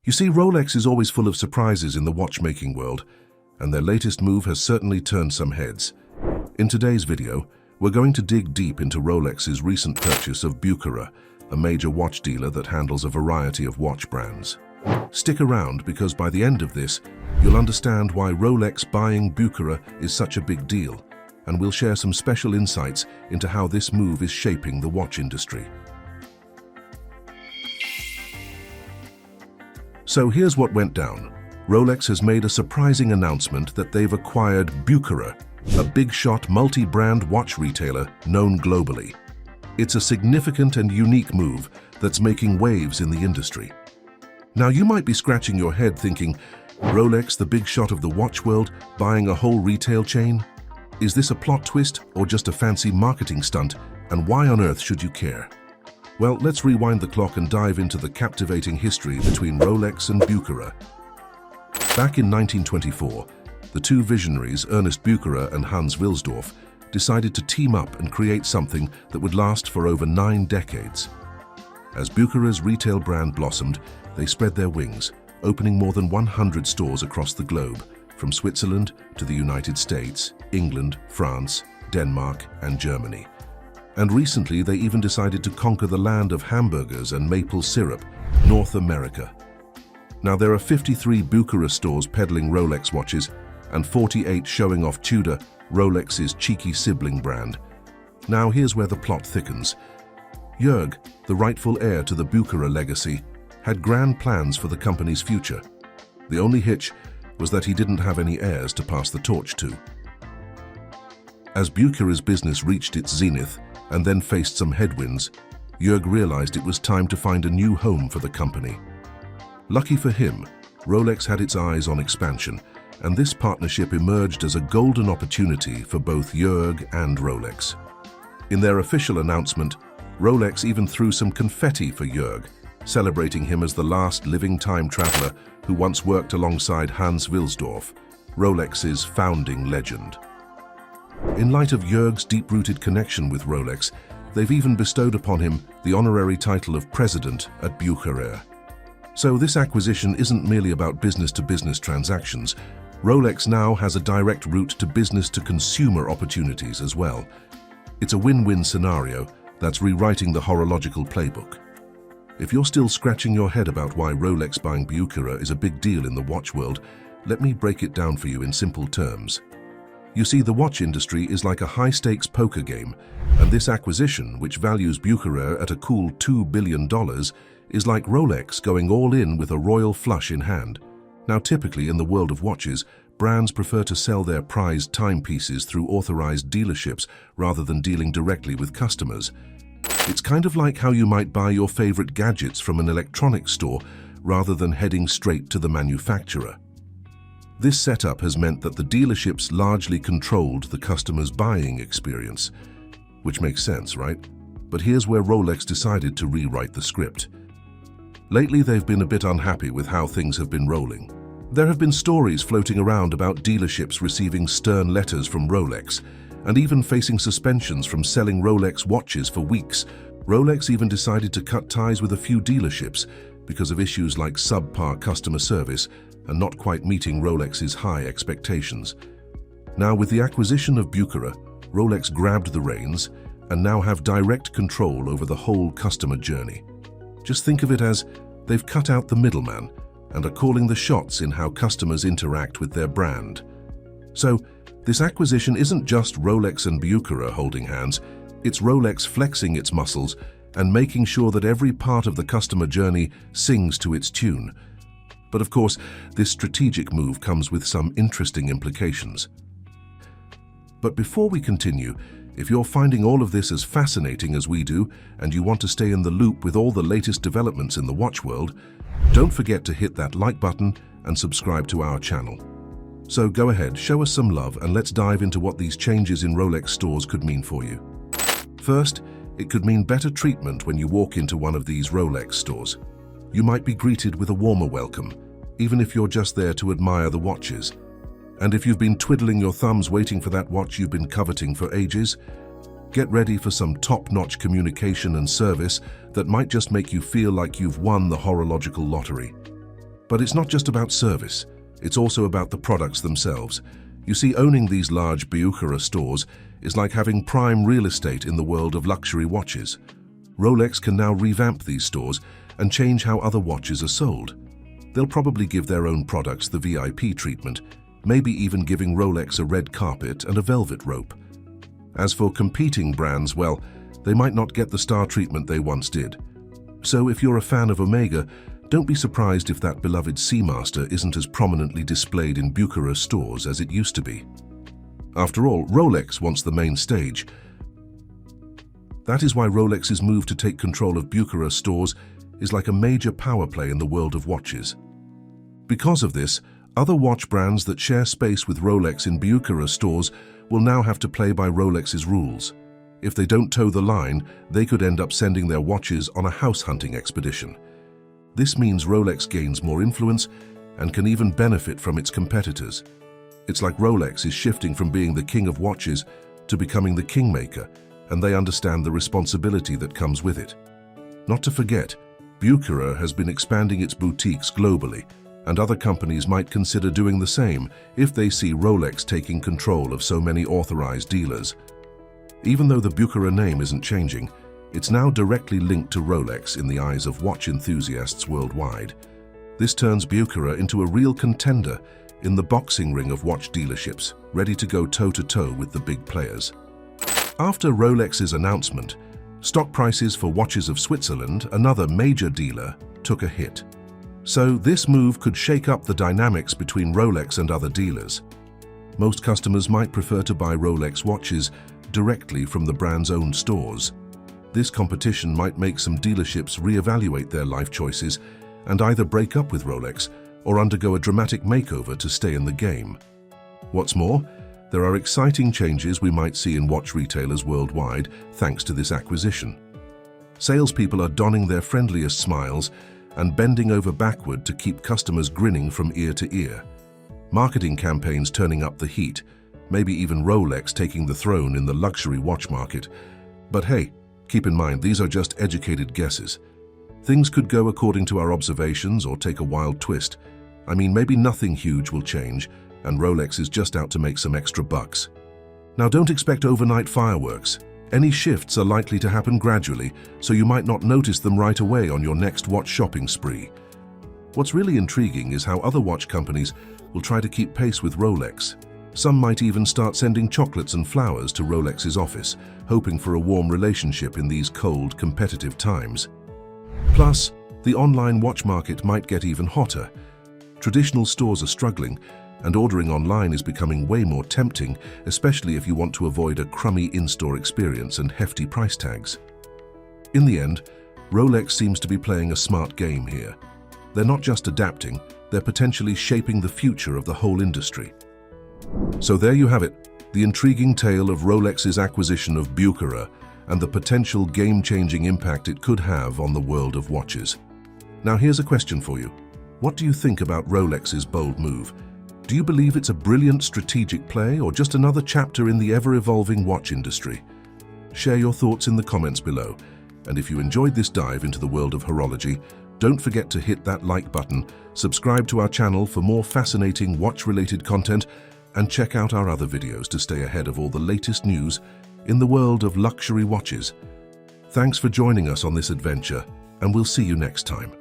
You see, Rolex is always full of surprises in the watchmaking world, and their latest move has certainly turned some heads. In today's video, we're going to dig deep into Rolex's recent purchase of Bucherer, a major watch dealer that handles a variety of watch brands. Stick around because by the end of this, you'll understand why Rolex buying Bucherer is such a big deal, and we'll share some special insights into how this move is shaping the watch industry. So here's what went down. Rolex has made a surprising announcement that they've acquired Bucherer, a big-shot multi-brand watch retailer known globally. It's a significant and unique move that's making waves in the industry. Now you might be scratching your head thinking, Rolex, the big shot of the watch world, buying a whole retail chain? Is this a plot twist or just a fancy marketing stunt, and why on earth should you care? Well, let's rewind the clock and dive into the captivating history between Rolex and Bucherer. Back in 1924, the two visionaries, Ernest Bucherer and Hans Wilsdorf, decided to team up and create something that would last for over 9 decades. As Bucherer's retail brand blossomed, they spread their wings, opening more than 100 stores across the globe, from Switzerland to the United States, England, France, Denmark, and Germany. And recently, they even decided to conquer the land of hamburgers and maple syrup, North America. Now, there are 53 Bucherer stores peddling Rolex watches and 48 showing off Tudor, Rolex's cheeky sibling brand. Now, here's where the plot thickens. Jörg, the rightful heir to the Bucherer legacy, had grand plans for the company's future. The only hitch was that he didn't have any heirs to pass the torch to. As Bucherer's business reached its zenith and then faced some headwinds, Jörg realized it was time to find a new home for the company. Lucky for him, Rolex had its eyes on expansion, and this partnership emerged as a golden opportunity for both Jörg and Rolex. In their official announcement, Rolex even threw some confetti for Jörg, celebrating him as the last living time traveler who once worked alongside Hans Wilsdorf, Rolex's founding legend. In light of Jörg's deep-rooted connection with Rolex, they've even bestowed upon him the honorary title of president at Bucherer. So this acquisition isn't merely about business-to-business transactions. Rolex now has a direct route to business-to-consumer opportunities as well. It's a win-win scenario that's rewriting the horological playbook. If you're still scratching your head about why Rolex buying Bucherer is a big deal in the watch world, let me break it down for you in simple terms. You see, the watch industry is like a high-stakes poker game, and this acquisition, which values Bucherer at a cool $2 billion, is like Rolex going all in with a royal flush in hand. Now, typically in the world of watches, brands prefer to sell their prized timepieces through authorized dealerships rather than dealing directly with customers. It's kind of like how you might buy your favorite gadgets from an electronics store rather than heading straight to the manufacturer. This setup has meant that the dealerships largely controlled the customer's buying experience, which makes sense, right? But here's where Rolex decided to rewrite the script. Lately, they've been a bit unhappy with how things have been rolling. There have been stories floating around about dealerships receiving stern letters from Rolex and even facing suspensions from selling Rolex watches for weeks. Rolex even decided to cut ties with a few dealerships because of issues like subpar customer service and not quite meeting Rolex's high expectations. Now, with the acquisition of Bucherer, Rolex grabbed the reins and now have direct control over the whole customer journey. Just think of it as they've cut out the middleman and are calling the shots in how customers interact with their brand. So, this acquisition isn't just Rolex and Bucherer holding hands, it's Rolex flexing its muscles and making sure that every part of the customer journey sings to its tune. But of course, this strategic move comes with some interesting implications. But before we continue, if you're finding all of this as fascinating as we do, and you want to stay in the loop with all the latest developments in the watch world, don't forget to hit that like button and subscribe to our channel. So go ahead, show us some love, and let's dive into what these changes in Rolex stores could mean for you. First, it could mean better treatment when you walk into one of these Rolex stores. You might be greeted with a warmer welcome, even if you're just there to admire the watches. And if you've been twiddling your thumbs waiting for that watch you've been coveting for ages, get ready for some top-notch communication and service that might just make you feel like you've won the horological lottery. But it's not just about service, it's also about the products themselves. You see, owning these large Bucherer stores is like having prime real estate in the world of luxury watches. Rolex can now revamp these stores and change how other watches are sold. They'll probably give their own products the VIP treatment, maybe even giving Rolex a red carpet and a velvet rope. As for competing brands, well, they might not get the star treatment they once did. So if you're a fan of Omega, don't be surprised if that beloved Seamaster isn't as prominently displayed in Bucherer stores as it used to be. After all, Rolex wants the main stage. That is why Rolex's move to take control of Bucherer stores is like a major power play in the world of watches. Because of this, other watch brands that share space with Rolex in Bucherer stores will now have to play by Rolex's rules. If they don't toe the line, they could end up sending their watches on a house hunting expedition. This means Rolex gains more influence and can even benefit from its competitors. It's like Rolex is shifting from being the king of watches to becoming the kingmaker, and they understand the responsibility that comes with it. Not to forget, Bucherer has been expanding its boutiques globally, and other companies might consider doing the same if they see Rolex taking control of so many authorized dealers. Even though the Bucherer name isn't changing, it's now directly linked to Rolex in the eyes of watch enthusiasts worldwide. This turns Bucherer into a real contender in the boxing ring of watch dealerships, ready to go toe-to-toe with the big players. After Rolex's announcement, stock prices for Watches of Switzerland, another major dealer, took a hit. So this move could shake up the dynamics between Rolex and other dealers. Most customers might prefer to buy Rolex watches directly from the brand's own stores. This competition might make some dealerships reevaluate their life choices and either break up with Rolex or undergo a dramatic makeover to stay in the game. What's more, there are exciting changes we might see in watch retailers worldwide thanks to this acquisition. Salespeople are donning their friendliest smiles and bending over backward to keep customers grinning from ear to ear. Marketing campaigns turning up the heat, maybe even Rolex taking the throne in the luxury watch market. But hey, keep in mind, these are just educated guesses. Things could go according to our observations or take a wild twist. I mean, maybe nothing huge will change, and Rolex is just out to make some extra bucks. Now, don't expect overnight fireworks. Any shifts are likely to happen gradually, so you might not notice them right away on your next watch shopping spree. What's really intriguing is how other watch companies will try to keep pace with Rolex. Some might even start sending chocolates and flowers to Rolex's office, hoping for a warm relationship in these cold, competitive times. Plus, the online watch market might get even hotter. Traditional stores are struggling, and ordering online is becoming way more tempting, especially if you want to avoid a crummy in-store experience and hefty price tags. In the end, Rolex seems to be playing a smart game here. They're not just adapting, they're potentially shaping the future of the whole industry. So there you have it, the intriguing tale of Rolex's acquisition of Bucherer and the potential game-changing impact it could have on the world of watches. Now here's a question for you. What do you think about Rolex's bold move? Do you believe it's a brilliant strategic play or just another chapter in the ever-evolving watch industry? Share your thoughts in the comments below. And if you enjoyed this dive into the world of horology, don't forget to hit that like button, subscribe to our channel for more fascinating watch-related content, and check out our other videos to stay ahead of all the latest news in the world of luxury watches. Thanks for joining us on this adventure, and we'll see you next time.